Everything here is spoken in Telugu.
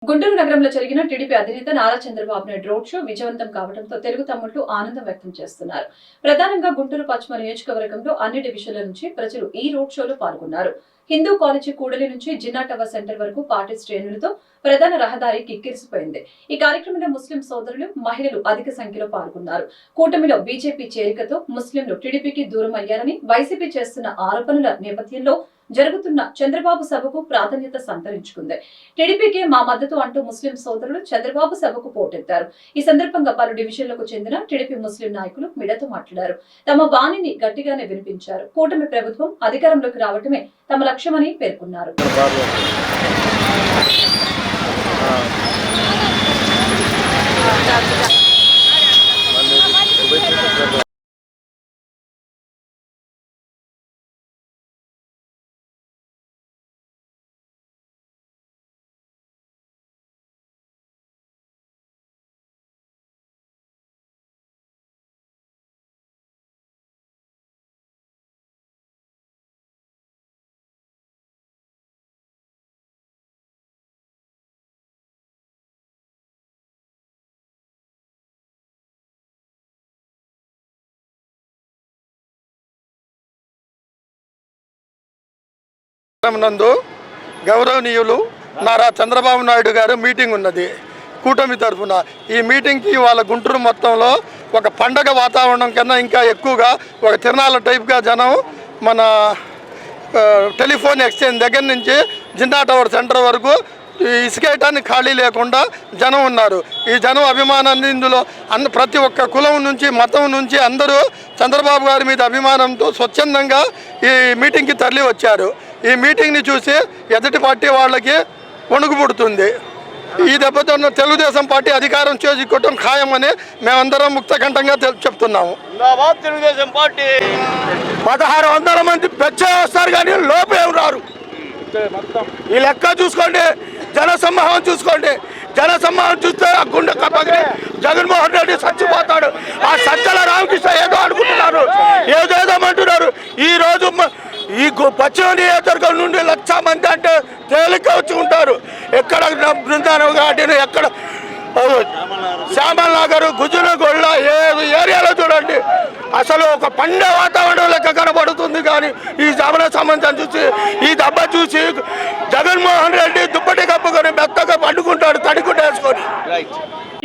గుంటూరు నగరంలో జరిగిన టీడీపీ అధినేత నారా చంద్రబాబు నాయుడు రోడ్ షో విజయవంతం కావడంతో తెలుగు తమ్ముళ్లు ఆనందం వ్యక్తం చేస్తున్నారు. ప్రధానంగా గుంటూరు పశ్చిమ నియోజకవర్గంలో అన్ని డివిజన్ల నుంచి ప్రజలు ఈ రోడ్ షోలో పాల్గొన్నారు. హిందూ కాలేజీ కూడలి నుంచి జిన్నా టవర్ సెంటర్ వరకు పార్టీ శ్రేణులతో ప్రధాన రహదారి కిక్కిరిసిపోయింది. ఈ కార్యక్రమంలో ముస్లిం సోదరులు, మహిళలు అధిక సంఖ్యలో పాల్గొన్నారు. కూటమిలో బీజేపీ చేరికతో ముస్లింలు టీడీపీకి దూరం అయ్యారని వైసీపీ చేస్తున్న ఆరోపణల నేపథ్యంలో జరుగుతున్న చంద్రబాబు సభకు ప్రాధాన్యత సంతరించుకుంది. టీడీపీకి మా మద్దతు అంటూ ముస్లిం సోదరులు చంద్రబాబు సభకు పోటెత్తారు. ఈ సందర్భంగా పలు డివిజన్లకు చెందిన టీడీపీ ముస్లిం నాయకులు మీడియాతో మాట్లాడారు. తమ వాణిని గట్టిగానే వినిపించారు. కూటమి ప్రభుత్వం అధికారంలోకి రావటమే తమ లక్ష్యమని పేర్కొన్నారు. నందు గౌరవనీయులు నారా చంద్రబాబు నాయుడు గారు మీటింగ్ ఉన్నది కూటమి తరఫున. ఈ మీటింగ్కి వాళ్ళ గుంటూరు మొత్తంలో ఒక పండగ వాతావరణం కన్నా ఇంకా ఎక్కువగా ఒక తిరణాల టైప్గా జనం మన టెలిఫోన్ ఎక్స్చేంజ్ దగ్గర నుంచి జిన్నా టవర్ సెంటర్ వరకు ఇసుకేయటానికి ఖాళీ లేకుండా జనం ఉన్నారు. ఈ జనం అభిమానాన్ని ఇందులో ప్రతి ఒక్క కులం నుంచి మతం నుంచి అందరూ చంద్రబాబు గారి మీద అభిమానంతో స్వచ్ఛందంగా ఈ మీటింగ్కి తరలి వచ్చారు. ఈ మీటింగ్ని చూసి ఎదుటి పార్టీ వాళ్ళకి వణుకు పుడుతుంది. ఈ దెబ్బతో తెలుగుదేశం పార్టీ అధికారం చేజిక్కోవటం ఖాయమని మేమందరం ముక్తకంఠంగా చెప్తున్నాము. తెలుగుదేశం పార్టీ 1600 మంది పెచ్చే వస్తారు కానీ లోపేం రారు. ఈ లెక్క చూసుకోండి, జనసమూహం చూసుకోండి. జనసమూహం చూస్తే ఆ గుండె కప్పగిరి జగన్మోహన్ రెడ్డి చచ్చిపోతాడు. ఆ సజ్జల రామకృష్ణ ఏదో అనుకుంటున్నారు, ఏదేదోమంటున్నారు. ఈరోజు ఈ పశ్చిమ నియోజకవర్గం నుండి 1,00,000 మంది అంటే తేలిక వచ్చి ఉంటారు. ఎక్కడ బృందారం గార్డెన్, ఎక్కడ శ్యామల్ నగర్, గుజునగొళ్ళ ఏరియాలో చూడండి అసలు ఒక పండే వాతావరణం లెక్క కనబడుతుంది. కానీ ఈ జమన సంబంధం చూసి, ఈ దెబ్బ చూసి జగన్మోహన్ రెడ్డి దుప్పటి కప్పుకొని మెత్తగా పండుకుంటాడు తడిగుడ్డ వేసుకొని.